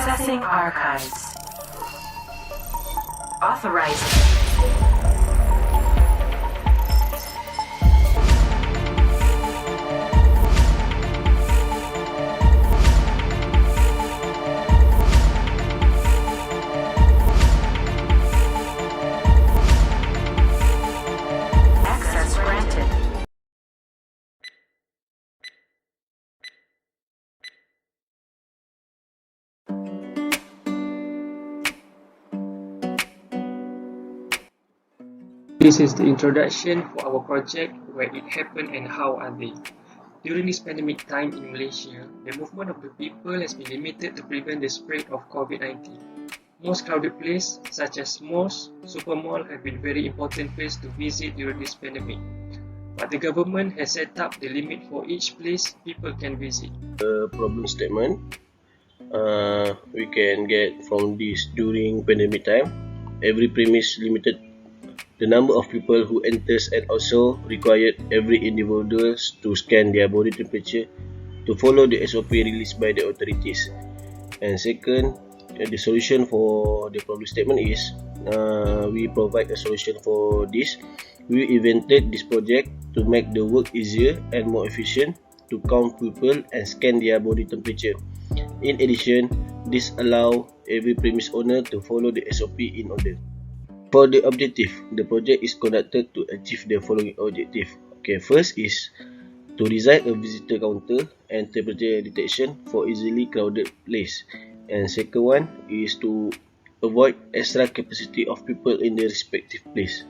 Accessing archives. Authorizing. Access granted. This is the introduction for our project, where it happened and how are they. During this pandemic time in Malaysia, the movement of the people has been limited to prevent the spread of COVID-19. Most crowded places, such as malls, supermalls, have been very important places to visit during this pandemic. But the government has set up the limit for each place people can visit. The problem statement we can get from this during pandemic time. Every premise limited the number of people who enters and also required every individual to scan their body temperature to follow the SOP released by the authorities. And second, the solution for the problem statement is we provide a solution for this. We invented this project to make the work easier and more efficient to count people and scan their body temperature. In addition, this allows every premise owner to follow the SOP in order. For the objective, the project is conducted to achieve the following objective. Okay, first is to design a visitor counter and temperature detection for easily crowded place. And second one is to avoid extra capacity of people in the respective place.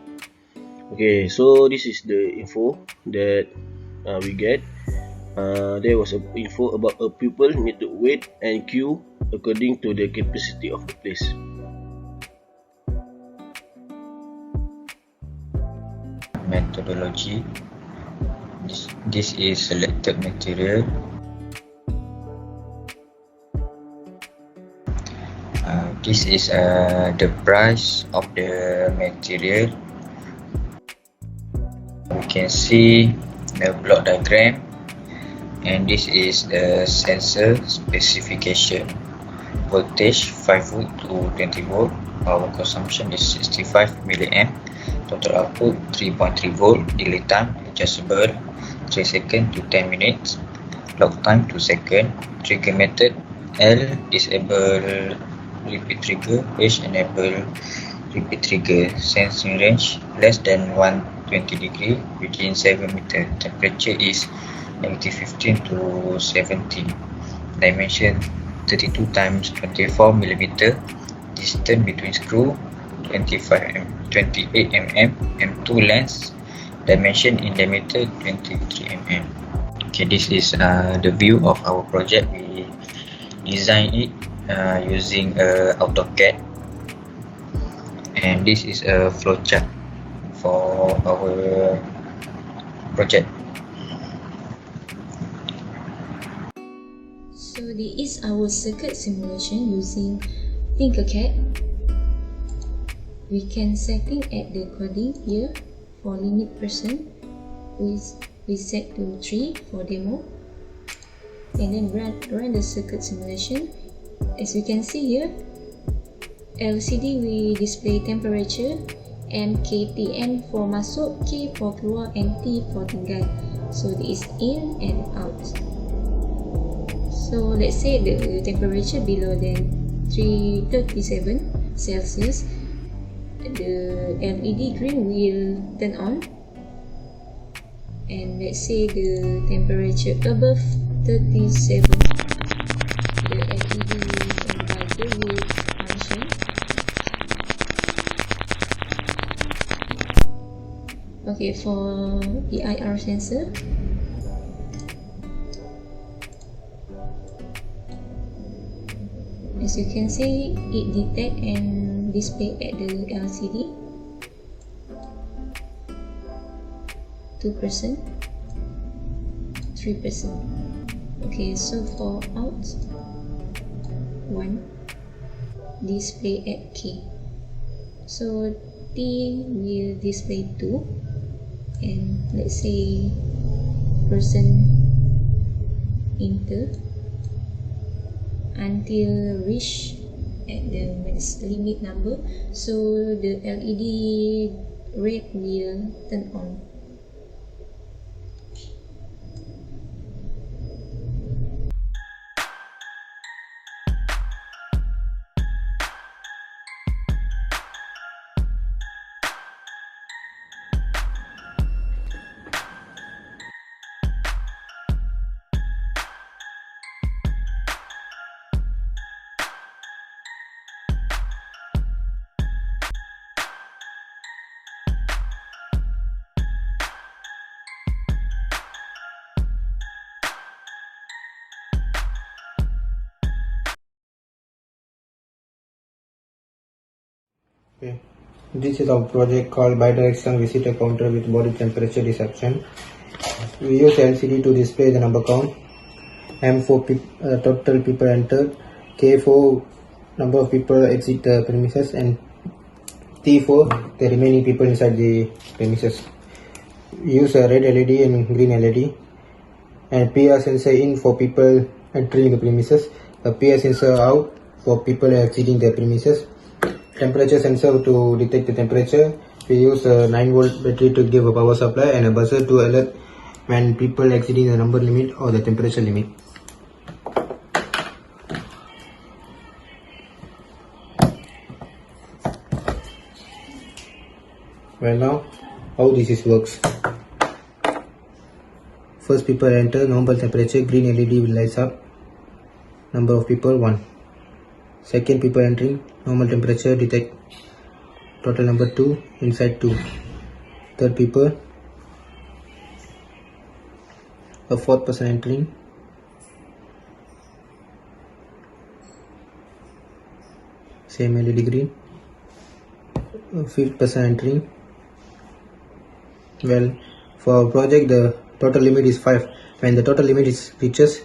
Okay, so this is the info that we get. There was an info about a people need to wait and queue according to the capacity of the place. Methodology. This is selected material. This is the price of the material. We can see the block diagram, and this is the sensor specification. Voltage 5 volt to 20 volt. Power consumption is 65 milliamp. Total output 3.3 volt. Delay time adjustable 3 seconds to 10 minutes. Lock time 2 seconds. Trigger method L disable repeat trigger, H enable repeat trigger. Sensing range less than 120 degree within 7 meter. Temperature is -15 to 17. Dimension 32 times 24 millimeter. Distance between screw 28 mm. M2 lens. Dimension in diameter 23 mm. Okay, this is the view of our project. We design it using AutoCAD, and this is a flowchart for our project. So this is our circuit simulation using Tinkercad. We can setting at the coding here for limit person. We set to 3 for demo, and then run the circuit simulation. As we can see here, LCD we display temperature, MKTN for masuk, K for keluar, and T for tinggal. So this is in and out. So let's say the temperature below than 337 Celsius, the LED green will turn on, and let's say the temperature above 37, the LED indicator will function. Okay, for the IR sensor, as you can see, it detect and display at the LCD 2%, 3%. Okay, so for out 1, display at K. So T will display 2, and let's say person enter until reach at the max limit number, so the LED red will turn on. Okay. This is our project called Bidirectional Visitor Counter with Body Temperature Reception. We use LCD to display the number count, M for total people entered, K for number of people exit the premises, and T for the remaining people inside the premises. We use a red LED and green LED, and PR sensor in for people entering the premises, a PR sensor out for people exiting the premises. Temperature sensor to detect the temperature. We use a 9-volt battery to give a power supply, and a buzzer to alert when people exceeding the number limit or the temperature limit. Well, now how this works. First people enter, normal temperature, green LED will light up, number of people 1. Second people entering, normal temperature, detect total number 2, inside 2. Third people, a fourth person entering, same LED green. A fifth person entering. Well, for our project the total limit is 5. When the total limit is reaches,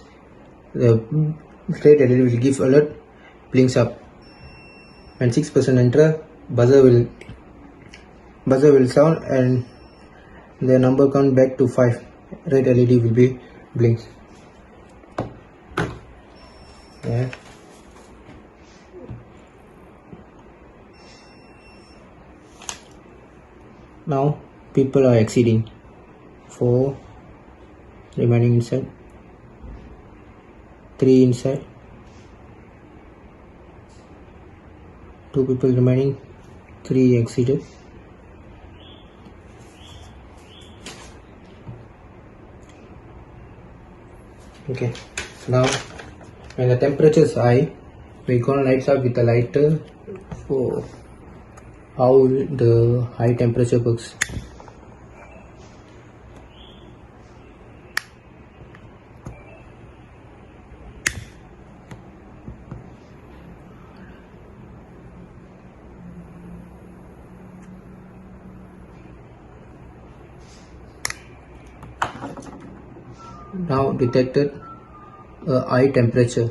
the red LED will give alert, blinks up. When 6 person enter, buzzer will sound and the number count back to 5. Red LED will be blinks. Yeah. Now people are exceeding. 4 remaining inside, 3 inside, 2 people remaining, 3 exceeded. Okay, now when the temperature is high, we gonna light up with the lighter for how the high temperature works. Now detected a high temperature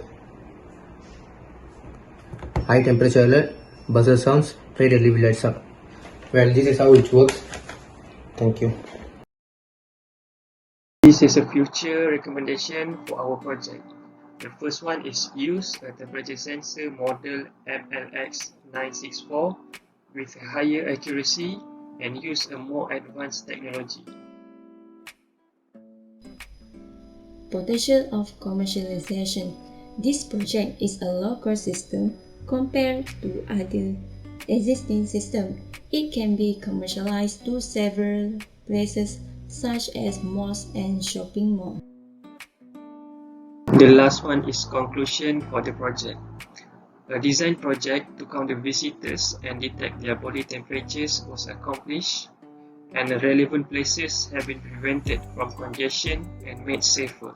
alert, buzzer sounds, red LED lights up. Well, this is how it works. Thank you. This is a future recommendation for our project. The first one is use a temperature sensor model MLX964 with higher accuracy and use a more advanced technology. Potential of commercialization. This project is a low-cost system compared to other existing systems. It can be commercialized to several places such as malls and shopping malls. The last one is conclusion for the project. A design project to count the visitors and detect their body temperatures was accomplished, and relevant places have been prevented from congestion and made safer.